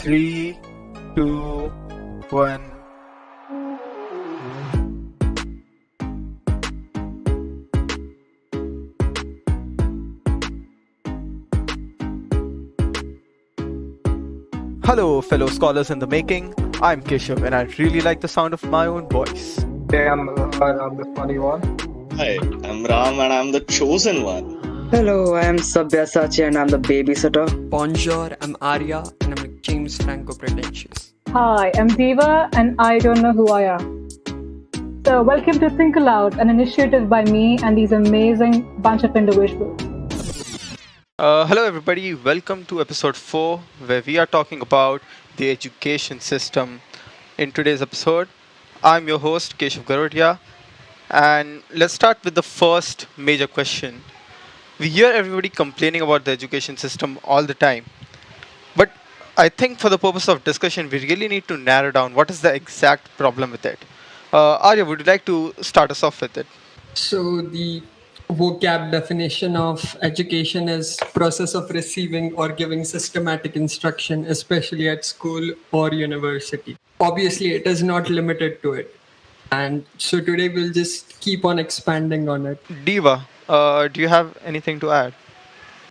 Three, two, one. Hello, fellow scholars in the making. I'm Keshav, and I really like the sound of my own voice. Hey, I'm the funny one. Hi, I'm Ram and I'm the chosen one. Hello, I am Sabyasachi and I'm the babysitter. Bonjour, I'm Arya and I'm James Franco Pretentious. Hi, I'm Diva and I don't know who I am. So welcome to ThinkALoud, an initiative by me and these amazing bunch of individuals. Hello, everybody. Welcome to episode 4, where we are talking about the education system. In today's episode, I'm your host, Keshav Garodia, and let's start with the first major question. We hear everybody complaining about the education system all the time, but I think for the purpose of discussion, we really need to narrow down what is the exact problem with it. Arya, would you like to start us off with it? So the vocab definition of education is process of receiving or giving systematic instruction, especially at school or university. Obviously, it is not limited to it. And so today we'll just keep on expanding on it. Diva, do you have anything to add?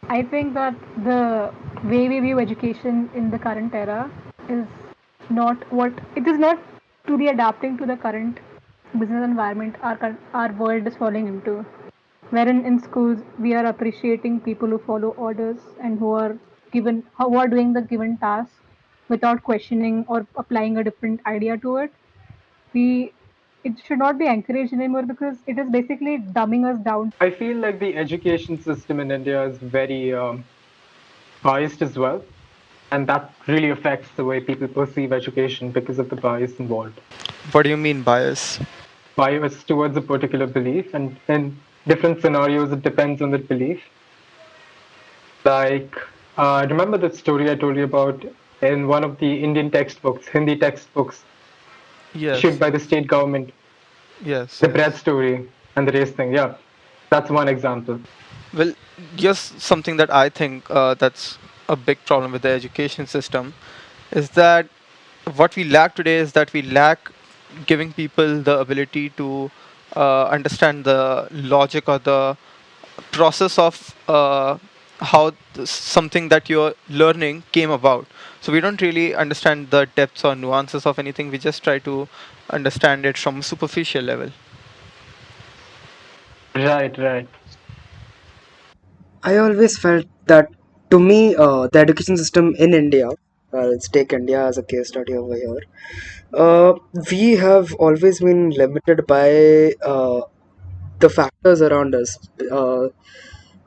I think that the way we view education in the current era is it is not truly adapting to the current business environment our world is falling into. Wherein in schools we are appreciating people who follow orders and who are doing the given task without questioning or applying a different idea to it. It should not be encouraged anymore because it is basically dumbing us down. I feel like the education system in India is very biased as well, and that really affects the way people perceive education because of the bias involved. What do you mean bias? Bias towards a particular belief, and in different scenarios, it depends on that belief. Like, remember the story I told you about in one of the Indian textbooks, Hindi textbooks Yes. issued by the state government, Yes. the bread story and the race thing. Yeah, that's one example. Well, just something that I think that's a big problem with the education system is that what we lack today is that we lack giving people the ability to understand the logic or the process of how something that you're learning came about. So we don't really understand the depths or nuances of anything. We just try to understand it from a superficial level. Right. I always felt that to me, the education system in India, let's take India as a case study over here, we have always been limited by the factors around us.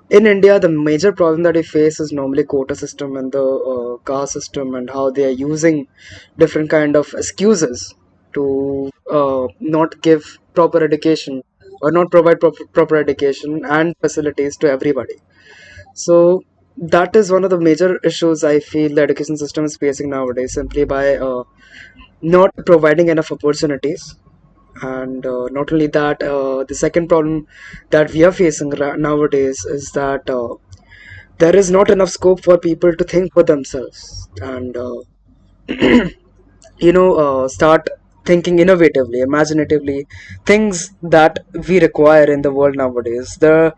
In India, the major problem that we face is normally quota system and the caste system and how they are using different kind of excuses to not give proper education or not provide proper education and facilities to everybody. So that is one of the major issues I feel the education system is facing nowadays, simply by not providing enough opportunities. And not only that, the second problem that we are facing nowadays is that there is not enough scope for people to think for themselves and start thinking innovatively, imaginatively, things that we require in the world nowadays. The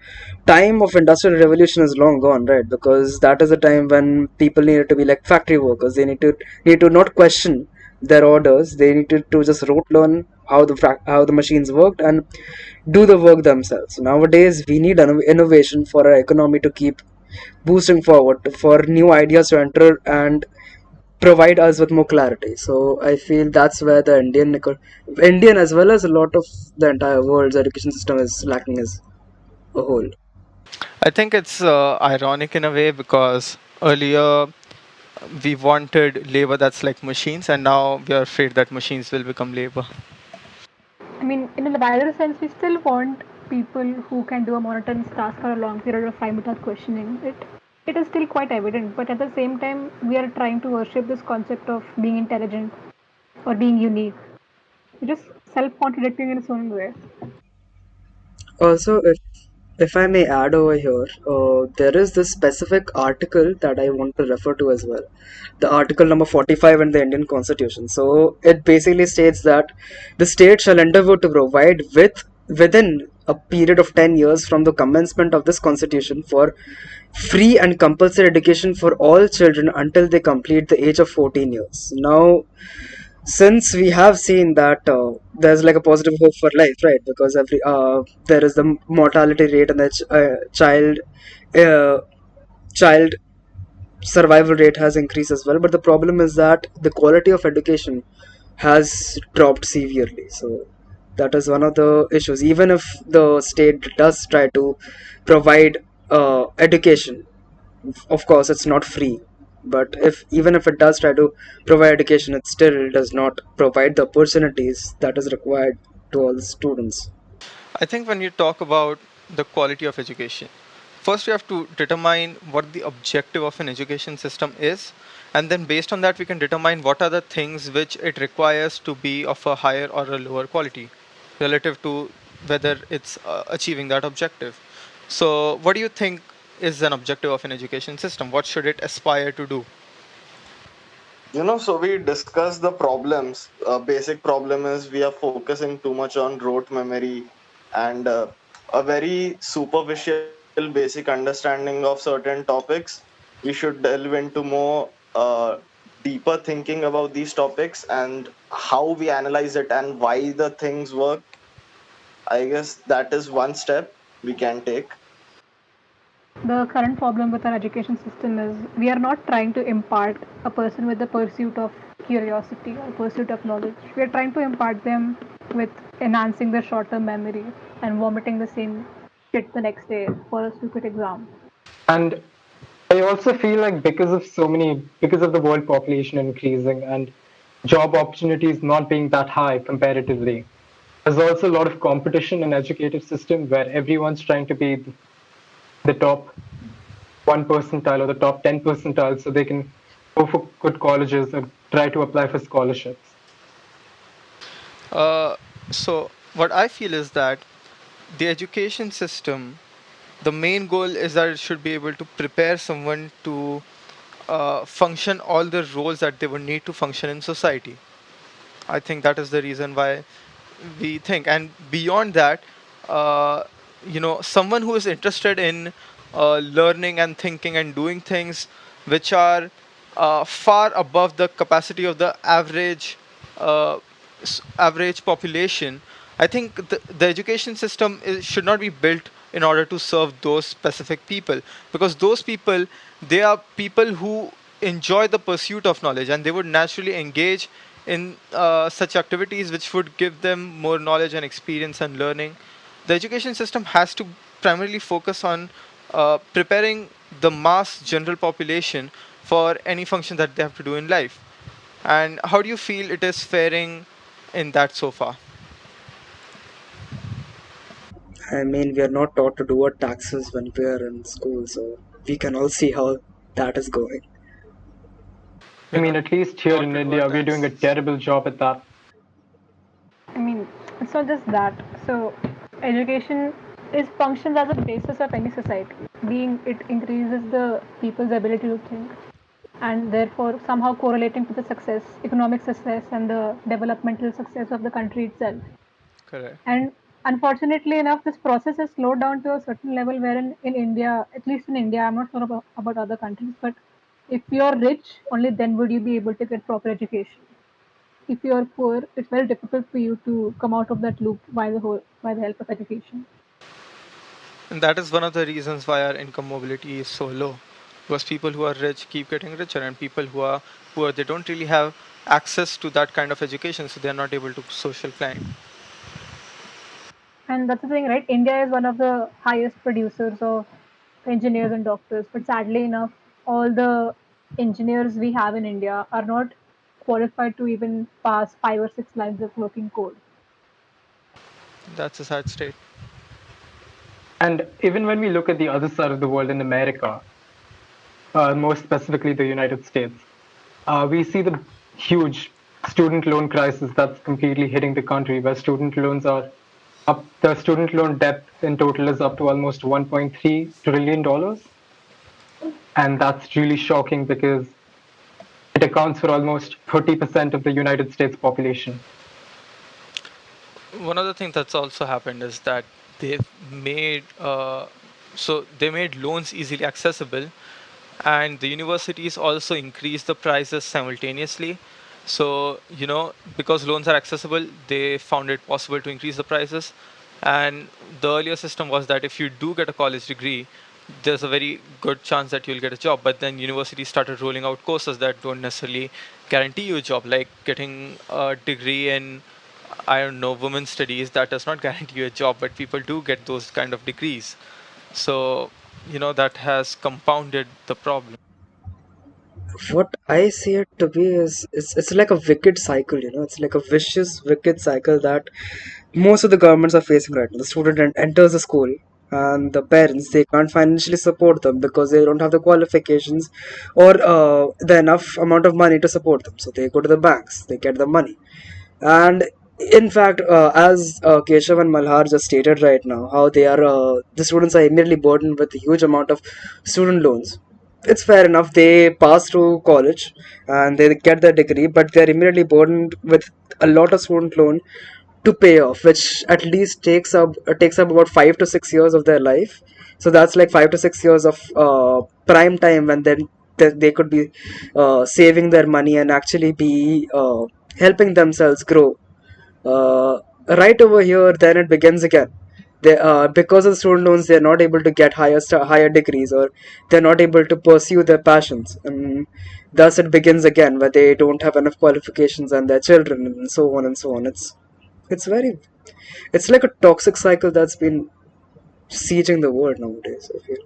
time of industrial revolution is long gone, right? Because that is the time when people needed to be like factory workers. They need to not question their orders. They need to just rote learn how the machines worked and do the work themselves. Nowadays we need an innovation for our economy to keep boosting forward, for new ideas to enter and provide us with more clarity. So I feel that's where the Indian as well as a lot of the entire world's education system is lacking as a whole. I think it's ironic in a way because earlier we wanted labor that's like machines, and now we are afraid that machines will become labor. I mean, in a wider sense, we still want people who can do a monotonous task for a long period of time without questioning it. It is still quite evident, but at the same time, we are trying to worship this concept of being intelligent or being unique. It is self-contradicting in its own way. Also, if I may add over here, there is this specific article that I want to refer to as well. The article number 45 in the Indian Constitution. So it basically states that the state shall endeavor to provide within a period of 10 years from the commencement of this constitution for free and compulsory education for all children until they complete the age of 14 years. Now, since we have seen that there's like a positive hope for life, right? Because there is the mortality rate and the uh, child survival rate has increased as well, but the problem is that the quality of education has dropped severely. So that is one of the issues. Even if the state does try to provide education, of course it's not free, but if even if it does try to provide education, it still does not provide the opportunities that is required to all the students. I think when you talk about the quality of education, first we have to determine what the objective of an education system is, and then based on that we can determine what are the things which it requires to be of a higher or a lower quality relative to whether it's achieving that objective. So what do you think is an objective of an education system? What should it aspire to do? So we discussed the problems. Basic problem is we are focusing too much on rote memory and a very superficial basic understanding of certain topics. We should delve into more deeper thinking about these topics and how we analyze it and why the things work. I guess that is one step we can take. The current problem with our education system is we are not trying to impart a person with the pursuit of curiosity or pursuit of knowledge. We are trying to impart them with enhancing their short-term memory and vomiting the same shit the next day for a stupid exam. And I also feel like because of the world population increasing and job opportunities not being that high comparatively, there's also a lot of competition in educative system where everyone's trying to be the top 1 percentile or the top 10 percentile so they can go for good colleges and try to apply for scholarships. Uh, so what I feel is that the education system, the main goal is that it should be able to prepare someone to function all the roles that they would need to function in society. I think that is the reason why we think. And beyond that, uh, someone who is interested in learning and thinking and doing things which are far above the capacity of the uh, average population, I think the education system should not be built in order to serve those specific people, because those people, they are people who enjoy the pursuit of knowledge and they would naturally engage in such activities which would give them more knowledge and experience and learning. The education system has to primarily focus on preparing the mass general population for any function that they have to do in life. And how do you feel it is faring in that so far? I mean, we are not taught to do our taxes when we are in school, so we can all see how that is going. I We're mean, not at least here taught in to do our India, we're doing a taxes. terrible job at that. I mean, it's not just that. So, education is functions as a basis of any society. Being it increases the people's ability to think, and therefore somehow correlating to the success, economic success, and the developmental success of the country itself. Correct. And unfortunately enough, this process has slowed down to a certain level wherein in India, at least in India, I'm not sure about other countries, but if you're rich, only then would you be able to get proper education. If you're poor, it's very difficult for you to come out of that loop by the help of education. And that is one of the reasons why our income mobility is so low. Because people who are rich keep getting richer, and people who are poor, they don't really have access to that kind of education, so they are not able to social climb. And that's the thing, right? India is one of the highest producers of engineers and doctors, but sadly enough, all the engineers we have in India are not qualified to even pass 5 or 6 lines of working code. That's a sad state. And even when we look at the other side of the world in America, more specifically the United States, we see the huge student loan crisis that's completely hitting the country, where student loans are The student loan debt in total is up to almost $1.3 trillion dollars, and that's really shocking because it accounts for almost 30% of the United States population. One other thing that's also happened is that they've made they made loans easily accessible, and the universities also increase the prices simultaneously. So, because loans are accessible, they found it possible to increase the prices. And the earlier system was that if you do get a college degree, there's a very good chance that you'll get a job. But then universities started rolling out courses that don't necessarily guarantee you a job, like getting a degree in, I don't know, women's studies. That does not guarantee you a job, but people do get those kind of degrees. So, that has compounded the problem. What I see it to be is it's like a wicked cycle, it's like a vicious, wicked cycle that most of the governments are facing right now. The student enters the school, and the parents, they can't financially support them because they don't have the qualifications or the enough amount of money to support them. So they go to the banks, they get the money, and in fact, as Keshav and Malhar just stated right now, how the students are immediately burdened with a huge amount of student loans. It's fair enough. They pass through college and they get their degree, but they're immediately burdened with a lot of student loan to pay off, which at least takes up about 5 to 6 years of their life. So that's like 5 to 6 years of prime time when then they could be saving their money and actually be helping themselves grow. Uh, right over here, then it begins again. Because of the student loans, they're not able to get higher degrees, or they're not able to pursue their passions, and thus it begins again where they don't have enough qualifications and their children, and so on and so on. It's very, it's like a toxic cycle that's been sieging the world nowadays, I feel.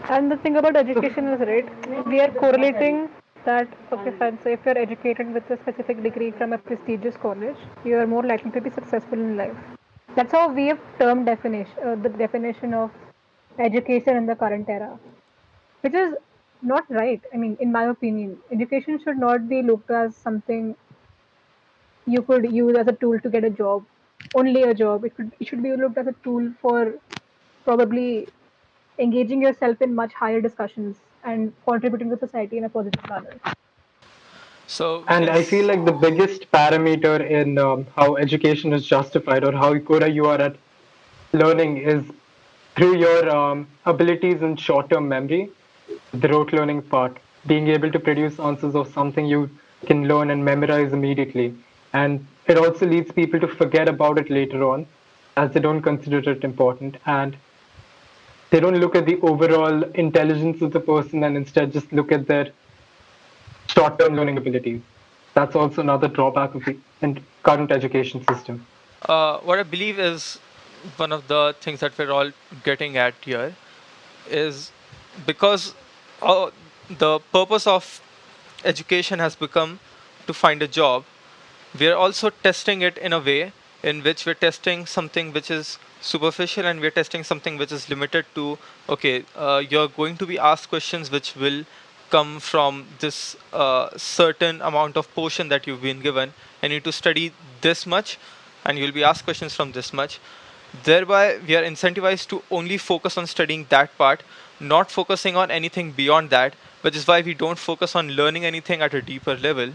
And the thing about education is, right, we are correlating that, okay, fine, so if you're educated with a specific degree from a prestigious college, you are more likely to be successful in life. That's how we have termed the definition of education in the current era, which is not right. I mean, in my opinion, education should not be looked as something you could use as a tool to get a job, only a job. It should be looked as a tool for probably engaging yourself in much higher discussions and contributing to society in a positive manner. So we And can I feel like the biggest parameter in how education is justified or how good you are at learning is through your abilities in short term memory, the rote learning part, being able to produce answers of something you can learn and memorize immediately. And it also leads people to forget about it later on as they don't consider it important. And they don't look at the overall intelligence of the person and instead just look at their short term learning abilities. That's also another drawback of the current education system. what I believe is one of the things that we're all getting at here is because the purpose of education has become to find a job, we are also testing it in a way in which we're testing something which is superficial, and we're testing something which is limited to, okay, you're going to be asked questions which will come from this certain amount of portion that you've been given, and you need to study this much, and you'll be asked questions from this much. Thereby, we are incentivized to only focus on studying that part, not focusing on anything beyond that, which is why we don't focus on learning anything at a deeper level.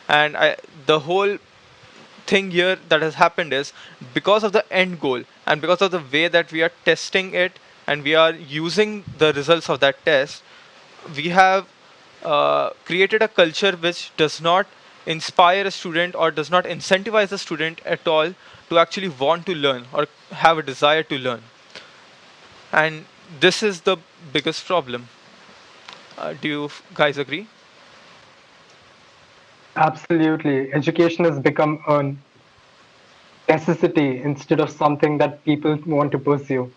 And the whole thing here that has happened is because of the end goal and because of the way that we are testing it and we are using the results of that test, we have created a culture which does not inspire a student or does not incentivize a student at all to actually want to learn or have a desire to learn. And this is the biggest problem. Do you guys agree? Absolutely. Education has become a necessity instead of something that people want to pursue.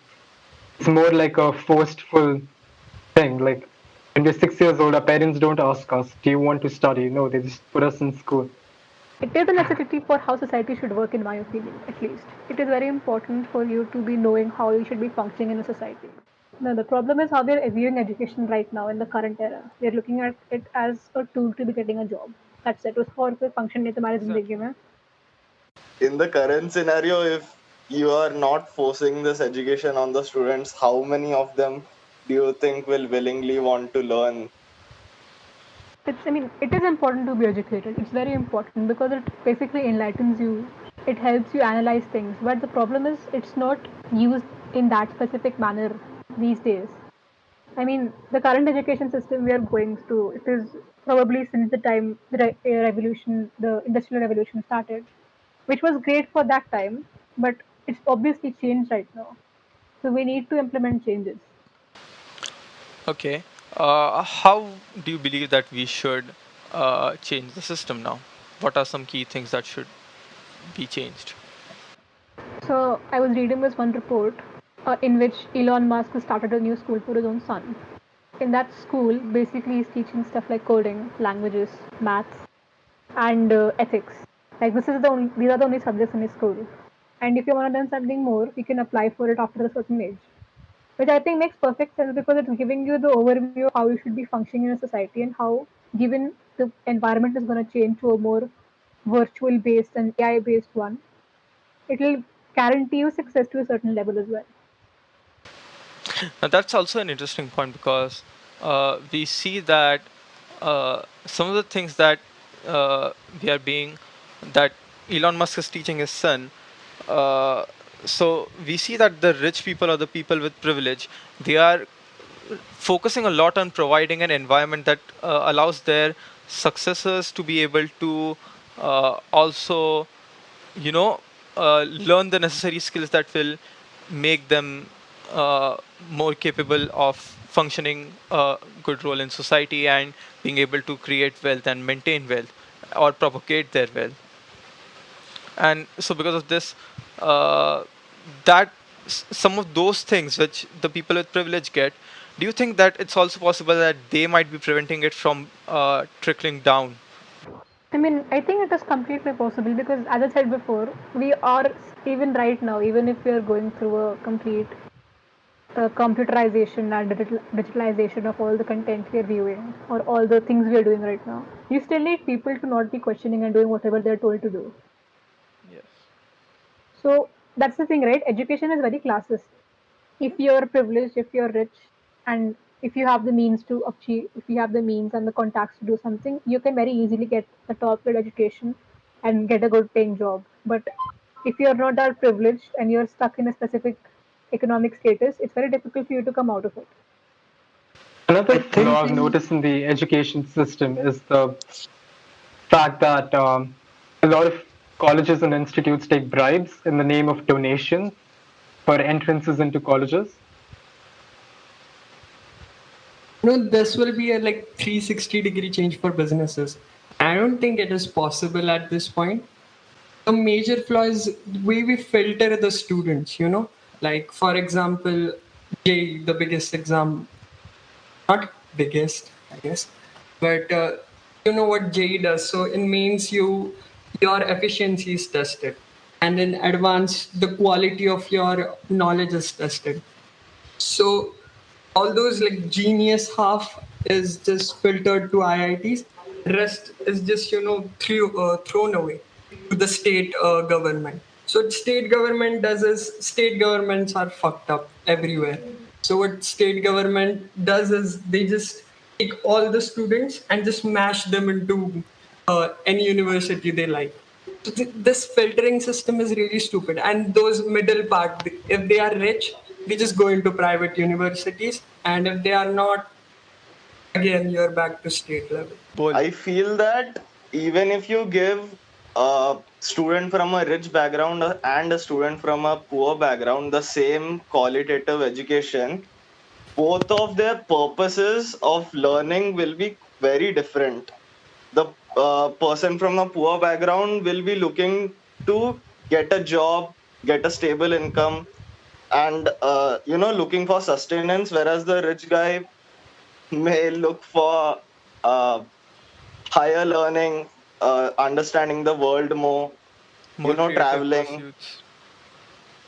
It's more like a forceful thing. Like when we're 6 years old, our parents don't ask us, "Do you want to study?" No, they just put us in school. It is a necessity for how society should work, in my opinion, at least. It is very important for you to be knowing how you should be functioning in a society. Now, the problem is how we're viewing education right now in the current era. We're looking at it as a tool to be getting a job. That's it. उसको और कोई function नहीं है तुम्हारी Exactly. जिंदगी में. In the current scenario, if you are not forcing this education on the students, how many of them do you think will willingly want to learn? It is important to be educated. It's very important because it basically enlightens you. It helps you analyze things. But the problem is, it's not used in that specific manner these days. The current education system we are going through, it is probably since the time the industrial revolution started, which was great for that time, but it's obviously changed right now. So we need to implement changes. Okay. How do you believe that we should change the system now? What are some key things that should be changed? So I was reading this one report in which Elon Musk started a new school for his own son. In that school, basically, he's teaching stuff like coding, languages, maths, and ethics. Like these are the only subjects in his school. And if you want to learn something more, you can apply for it after a certain age, which I think makes perfect sense because it's giving you the overview of how you should be functioning in a society and how, given the environment is going to change to a more virtual based and AI based one, it will guarantee you success to a certain level as well. Now, that's also an interesting point because we see that some of the things that we are being that Elon Musk is teaching his son. Uh, so we see that the rich people or the people with privilege, they are focusing a lot on providing an environment that allows their successors to be able to also, you know, learn the necessary skills that will make them uh, more capable of functioning a good role in society and being able to create wealth and maintain wealth or propagate their wealth. And so because of this, uh, that some of those things which the people with privilege get, do you think that it's also possible that they might be preventing it from trickling down? I think it is completely possible because, as I said before, we are even right now, even if we are going through a complete computerization and digitalization of all the content we are viewing or all the things we are doing right now, you still need people to not be questioning and doing whatever they're told to do. Yes. So that's the thing, right? Education is very classist. If you're privileged, if you're rich, and if you have the means to achieve, if you have the means and the contacts to do something, you can very easily get a top grade education and get a good paying job. But if you're not that privileged and you're stuck in a specific economic status, it's very difficult for you to come out of it. Another I flaw think I've noticed in the education system is the fact that a lot of colleges and institutes take bribes in the name of donations for entrances into colleges. This will be a like 360-degree change for businesses. I don't think it is possible at this point. The major flaw is the way we filter the students, like for example, J, the biggest exam, not biggest, I guess, but you know what JE does. So it means your efficiency is tested, and in advance, the quality of your knowledge is tested. So all those like genius half is just filtered to IITs. Rest is just thrown away to the state government. So what state government does is state governments are fucked up everywhere. So what state government does is they just take all the students and just mash them into any university they like. So this filtering system is really stupid. And those middle part, if they are rich, they just go into private universities, and if they are not, again you're back to state level. Bull. I feel that even if you give a student from a rich background and a student from a poor background the same qualitative education, both of their purposes of learning will be very different. The person from a poor background will be looking to get a job, get a stable income, and looking for sustenance, whereas the rich guy may look for uh, higher learning, understanding the world more, More creative traveling. pursuits.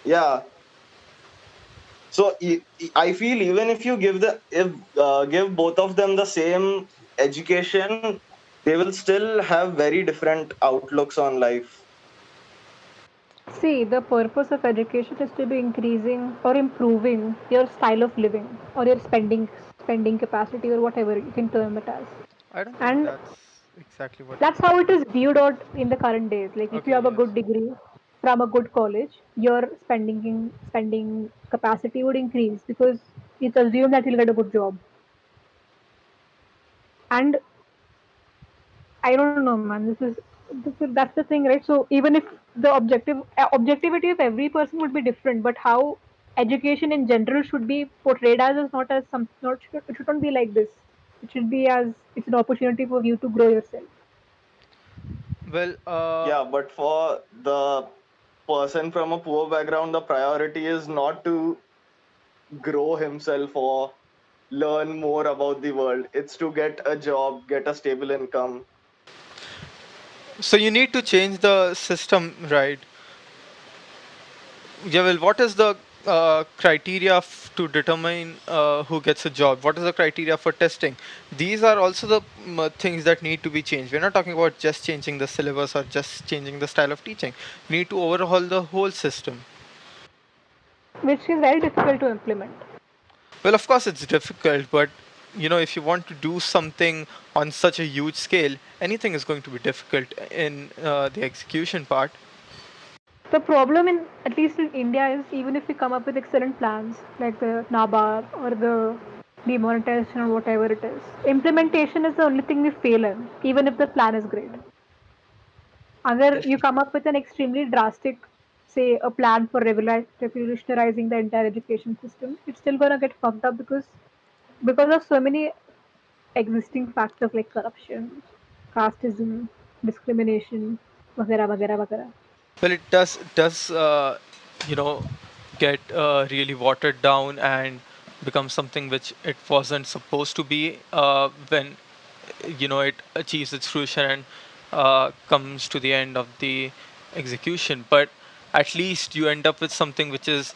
Yeah. So I feel even if you give both of them the same education, they will still have very different outlooks on life. See, the purpose of education is to be increasing or improving your style of living or your spending capacity or whatever you can term it as. I don't think And that's exactly what it that's how it is viewed out in the current days. Like if you Okay, have a yes. good degree from a good college, your spending capacity would increase because it's assumed that you'll get a good job. And I don't know, man. That's the thing, right? So even if the objectivity of every person would be different, but how education in general should be portrayed as is not as some not it shouldn't be like this. It should be as it's an opportunity for you to grow yourself. Well, Yeah, but for the person from a poor background, the priority is not to grow himself or learn more about the world. It's to get a job, get a stable income. so you need to change the system, right? Yeah, well, what is the criteria to determine who gets a job? What is the criteria for testing? These are also the things that need to be changed. We're not talking about just changing the syllabus or just changing the style of teaching. We need to overhaul the whole system. Which is very difficult to implement. Well, of course, it's difficult, but if you want to do something on such a huge scale, anything is going to be difficult in the execution part. The problem in at least in India is even if we come up with excellent plans like the NABAR or the demonetization or whatever it is, implementation is the only thing we fail in, even if the plan is great. Agar you come up with an extremely drastic, say, a plan for revolutionizing the entire education system, it's still gonna get fucked up because of so many existing factors like corruption, casteism, discrimination, वगैरह वगैरह वगैरह. Well, it does you know get really watered down and become something which it wasn't supposed to be when it achieves its fruition and comes to the end of the execution. But at least you end up with something which is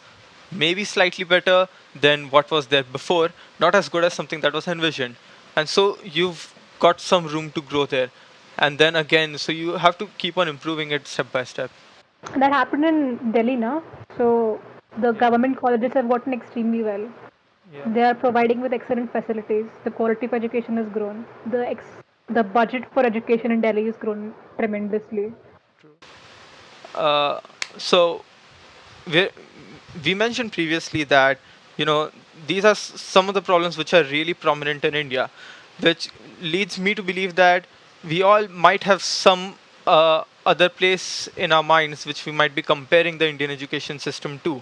maybe slightly better than what was there before, not as good as something that was envisioned. And so you've got some room to grow there. And then again, so you have to keep on improving it step by step. That happened in Delhi now. So the Yeah. government colleges have gotten extremely well. Yeah. They are providing with excellent facilities. The quality of education has grown. The budget for education in Delhi has grown tremendously. True. Uh, so we we mentioned previously that you know these are some of the problems which are really prominent in India, which leads me to believe that we all might have some other place in our minds which we might be comparing the Indian education system to.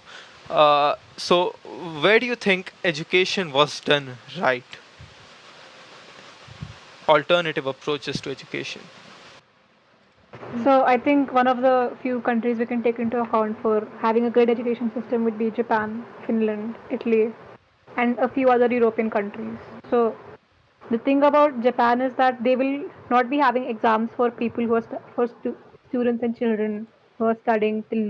So where do you think education was done right? Alternative approaches to education. So I think one of the few countries we can take into account for having a great education system would be Japan, Finland, Italy, and a few other European countries. So the thing about Japan is that they will not be having exams for people who are students and children who are studying till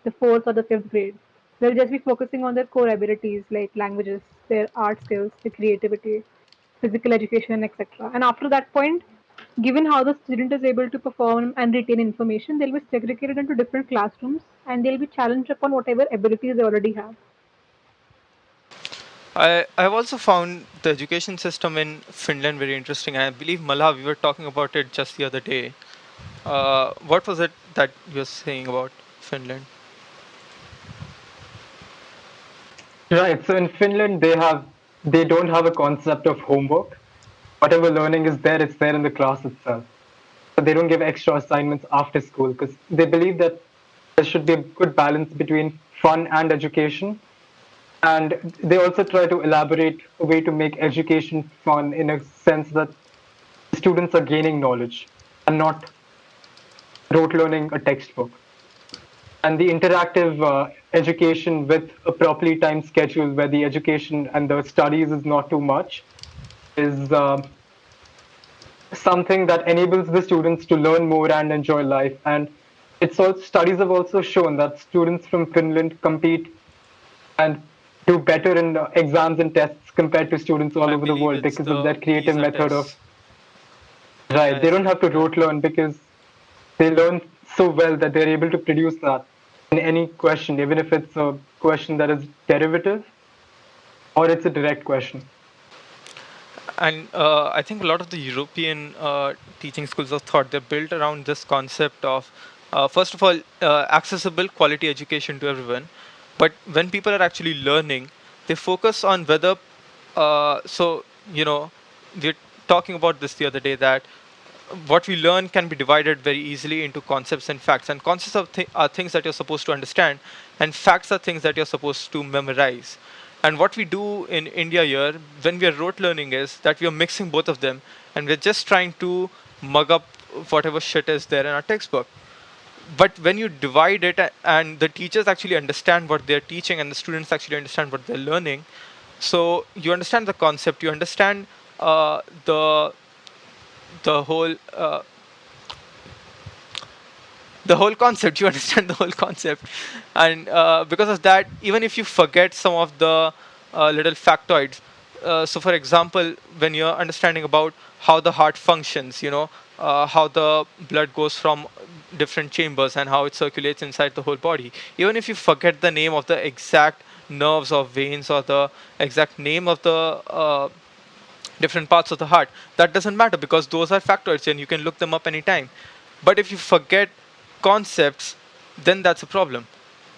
the fourth or the fifth grade. They'll just be focusing on their core abilities like languages, their art skills, their creativity, physical education, etc. And after that point, given how the student is able to perform and retain information, they'll be segregated into different classrooms and they'll be challenged upon whatever abilities they already have. I've also found the education system in Finland very interesting. I believe Malha, we were talking about it just the other day. What was it that you're saying about Finland? Right. So in Finland, they don't have a concept of homework. Whatever learning is there, it's there in the class itself. So they don't give extra assignments after school because they believe that there should be a good balance between fun and education. And they also try to elaborate a way to make education fun in a sense that students are gaining knowledge and not rote learning a textbook. And the interactive education with a properly timed schedule where the education and the studies is not too much is something that enables the students to learn more and enjoy life. And it's also studies have also shown that students from Finland compete and do better in exams and tests compared to students all I over the believe world it's because of the that creative PISA method of test. right. They Yes, don't have to yeah. rote learn because they learn so well that they're able to produce that. in any question, even if it's a question that is derivative or it's a direct question. And I think a lot of the European teaching schools of thought, they're built around this concept of, first of all, accessible quality education to everyone. But when people are actually learning, they focus on whether, so, you know, we're talking about this the other day, that what we learn can be divided very easily into concepts and facts. And concepts are things that you're supposed to understand, and facts are things that you're supposed to memorize. And what we do in India here, when we are rote learning, is that we are mixing both of them, and we're just trying to mug up whatever shit is there in our textbook. But when you divide it and the teachers actually understand what they're teaching and the students actually understand what they're learning, so you understand the concept, you understand uh, the the whole concept, you understand the whole concept. And because of that, even if you forget some of the little factoids, so for example, when you're understanding about how the heart functions, how the blood goes from different chambers and how it circulates inside the whole body, even if you forget the name of the exact nerves or veins or the exact name of the different parts of the heart, that doesn't matter because those are factoids and you can look them up anytime. But if you forget concepts, then that's a problem.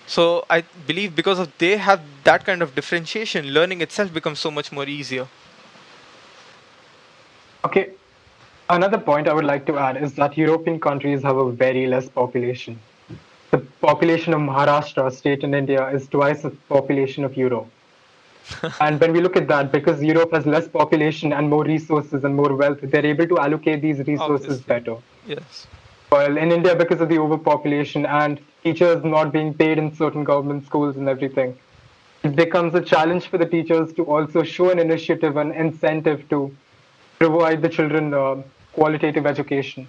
So I believe because of they have that kind of differentiation, learning itself becomes so much more easier. Okay, another point I would like to add is that European countries have a very less population. The population of Maharashtra, state in India, is twice the population of Europe. And when we look at that, because Europe has less population and more resources and more wealth, they're able to allocate these resources Obviously. better. Yes. While in India, because of the overpopulation and teachers not being paid in certain government schools and everything, it becomes a challenge for the teachers to also show an initiative and incentive to provide the children qualitative education.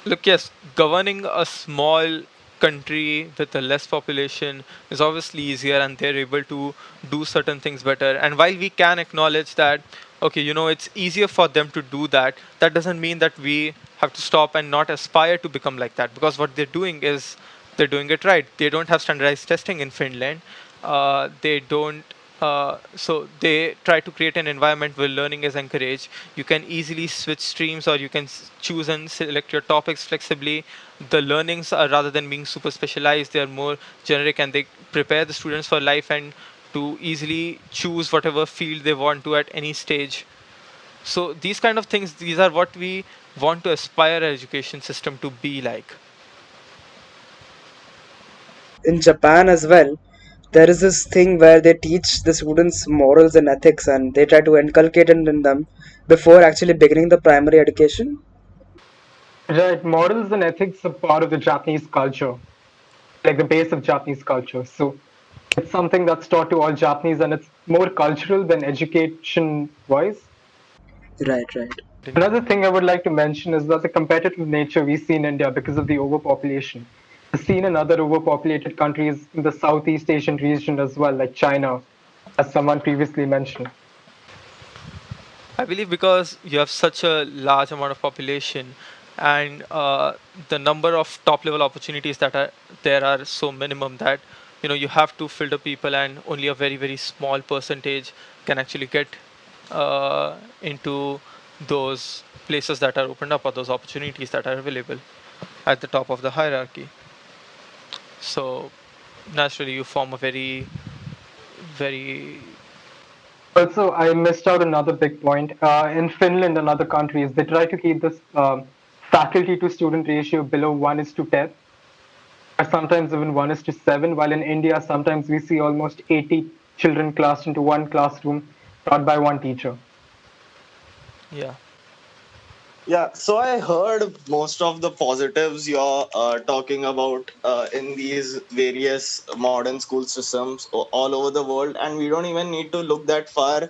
Look, yes, governing a small country with a less population is obviously easier and they're able to do certain things better. And while we can acknowledge that, okay, it's easier for them to do that, that doesn't mean that we have to stop and not aspire to become like that, because what they're doing is they're doing it right. They don't have standardized testing in Finland. They don't. So they try to create an environment where learning is encouraged. You can easily switch streams, or you can choose and select your topics flexibly. The learnings are, rather than being super specialized, they are more generic, and they prepare the students for life and to easily choose whatever field they want to at any stage. So these kind of things, these are what we want to aspire our education system to be like. In Japan as well, there is this thing where they teach the students morals and ethics, and they try to inculcate it in them before actually beginning the primary education. Right, morals and ethics are part of the Japanese culture, like the base of Japanese culture. So it's something that's taught to all Japanese and it's more cultural than education wise. Right, right. Another thing I would like to mention is that the competitive nature we see in India because of the overpopulation is seen in other overpopulated countries in the Southeast Asian region as well, like China, as someone previously mentioned. I believe because you have such a large amount of population, and the number of top level opportunities that are there are so minimum that you have to filter people, and only a very very small percentage can actually get into those places that are opened up, or those opportunities that are available at the top of the hierarchy. So naturally, you form a very very Also, I missed out another big point. In Finland and other countries, they try to keep this faculty to student ratio below 1 is to 10, or sometimes even 1 is to 7, while in India, sometimes we see almost 80 children classed into one classroom, taught by one teacher. yeah. Yeah, so I heard most of the positives you're talking about in these various modern school systems all over the world, and we don't even need to look that far.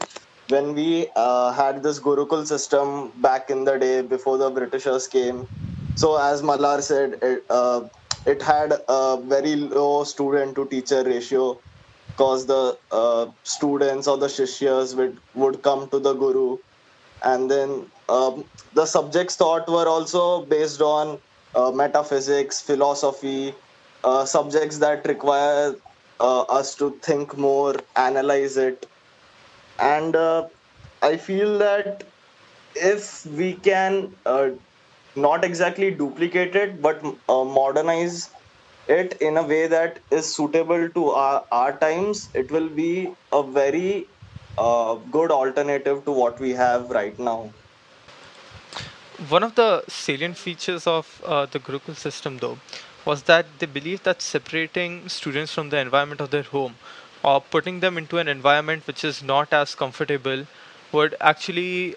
When we had this Gurukul system back in the day before the Britishers came, so as Mallar said, it had a very low student to teacher ratio because the students or the shishyas would come to the Guru, and then the subjects taught were also based on metaphysics, philosophy, subjects that require us to think more, analyze it, and I feel that if we can not exactly duplicate it, but modernize it in a way that is suitable to our times, it will be a very good alternative to what we have right now. One of the salient features of the Gurukul system, though, was that they believed that separating students from the environment of their home or putting them into an environment which is not as comfortable would actually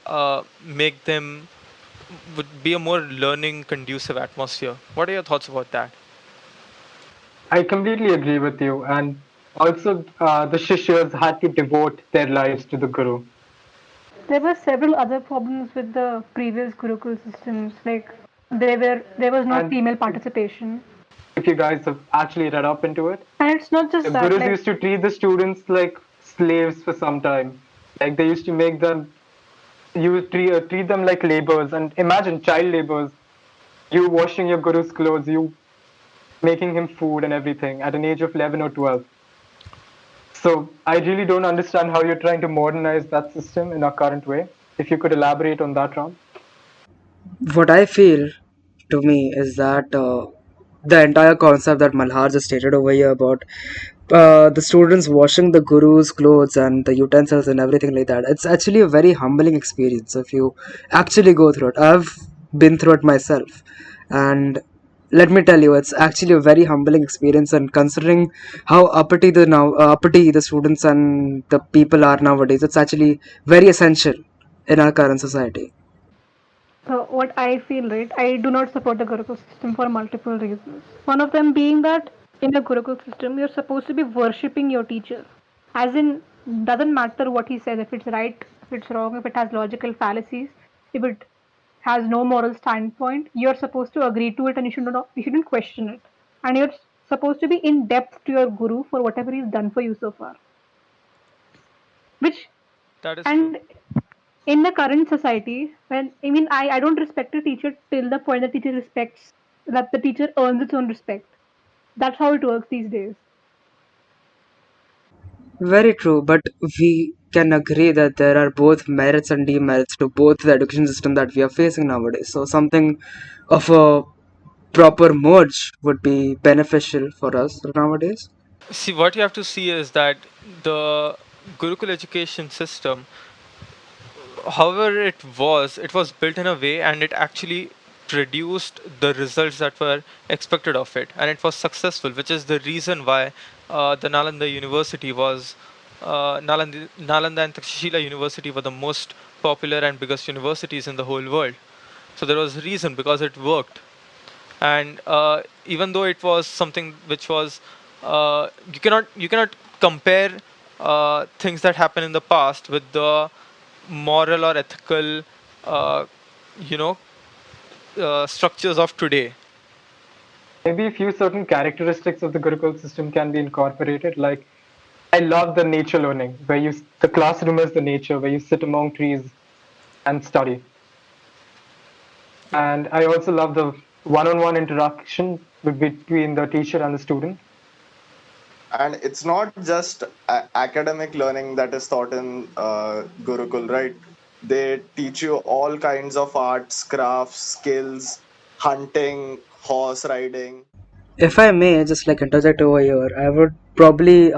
make them would be a more learning conducive atmosphere. What are your thoughts about that? I completely agree with you. And also, the Shishyas had to devote their lives to the Guru. There were several other problems with the previous Gurukul systems, like there was no And female participation, if you guys have actually read up into it, and it's not the just that. Gurus Like used to treat the students like slaves for some time. Like they used to make them, treat them like laborers. And imagine child laborers, you washing your Guru's clothes, you making him food and everything at an age of 11 or 12. So I really don't understand how you're trying to modernize that system in our current way. If you could elaborate on that, Ram. What I feel to me is that the entire concept that Malhar just stated over here about the students washing the guru's clothes and the utensils and everything like that, it's actually a very humbling experience if you actually go through it. I've been through it myself, and let me tell you, it's actually a very humbling experience. And considering how uppity the students and the people are nowadays, it's actually very essential in our current society. so what I feel, right, I do not support the Gurukul system for multiple reasons. One of them being that in the Gurukul system, you're supposed to be worshipping your teacher, as in doesn't matter what he says, if it's right, if it's wrong, if it has logical fallacies, if it has no moral standpoint, you're supposed to agree to it and you shouldn't question it. And you're supposed to be in depth to your guru for whatever he's done for you so far. Which That is true. and in the current society, when I don't respect a teacher till the point that the teacher earns its own respect. That's how it works these days. Very true, but we can agree that there are both merits and demerits to both the education system that we are facing nowadays. So something of a proper merge would be beneficial for us nowadays. See, what you have to see is that the Gurukul education system, however it was built in a way and it actually produced the results that were expected of it, and it was successful, which is the reason why the Nalanda University was Nalanda and Takshashila University were the most popular and biggest universities in the whole world. So there was a reason, because it worked. And even though it was something which was you cannot compare things that happen in the past with the moral or ethical uh, you know structures of today. Maybe a few certain characteristics of the Gurukul system can be incorporated. Like, I love the nature learning, where the classroom is the nature, where you sit among trees and study. Yeah. And I also love the one-on-one interaction between the teacher and the student. And it's not just academic learning that is taught in Gurukul, right? They teach you all kinds of arts, crafts, skills, hunting, horse riding. If I may just like interject over here, I would probably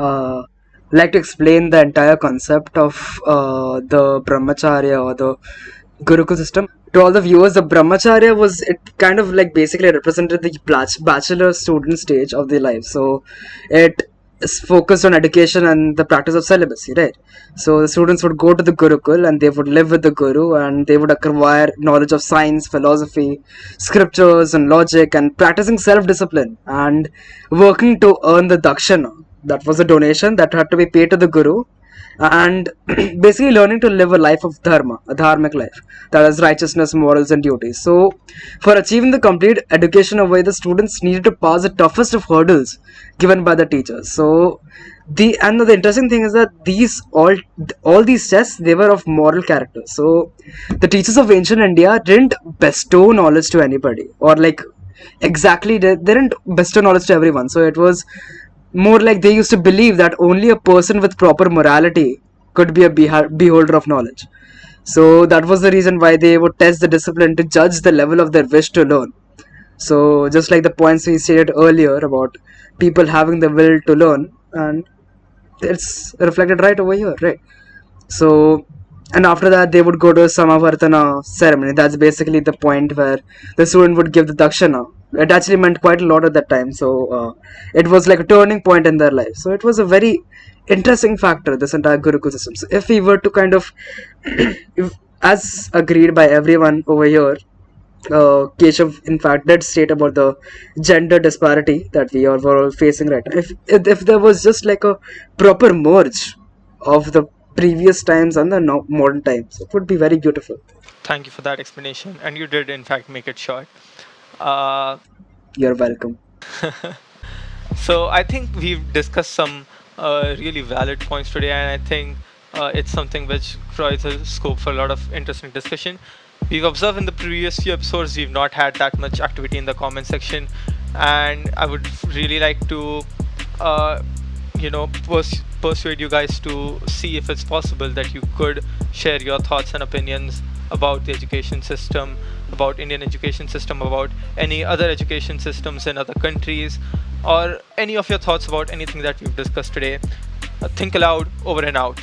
like to explain the entire concept of the brahmacharya or the Gurukul system. To all the viewers, the brahmacharya was, it kind of like basically represented the bachelor student stage of their life. So it is focused on education and the practice of celibacy, right? So the students would go to the Gurukul and they would live with the Guru, and they would acquire knowledge of science, philosophy, scriptures, and logic, and practicing self discipline and working to earn the dakshana. That was a donation that had to be paid to the Guru, and basically learning to live a life of dharma, a dharmic life, that is righteousness, morals, and duties. So, for achieving the complete education of way, the students needed to pass the toughest of hurdles given by the teachers. So, the interesting thing is that all these tests, they were of moral character. So, the teachers of ancient India didn't bestow knowledge to anybody, or like exactly, they didn't bestow knowledge to everyone. So it was more like they used to believe that only a person with proper morality could be a beholder of knowledge. So that was the reason why they would test the discipline to judge the level of their wish to learn. So just like the points we stated earlier about people having the will to learn, and it's reflected right over here, right? So, and after that, they would go to a Samavartana ceremony. That's basically the point where the student would give the dakshana. It actually meant quite a lot at that time. So, it was like a turning point in their life. So, it was a very interesting factor, this entire Gurukul system. So, if we were to kind of, if, as agreed by everyone over here, Keshav in fact did state about the gender disparity that we are were all facing right now. If there was just like a proper merge of the previous times and the modern times, it would be very beautiful. Thank you for that explanation, and you did in fact make it short. Uh, You're welcome. so I think we've discussed some really valid points today, and I think it's something which provides a scope for a lot of interesting discussion. We've observed in the previous few episodes we've not had that much activity in the comment section, and I would really like to uh, persuade you guys to see if it's possible that you could share your thoughts and opinions about the education system, about Indian education system, about any other education systems in other countries, or any of your thoughts about anything that we've discussed today. Think aloud, over and out.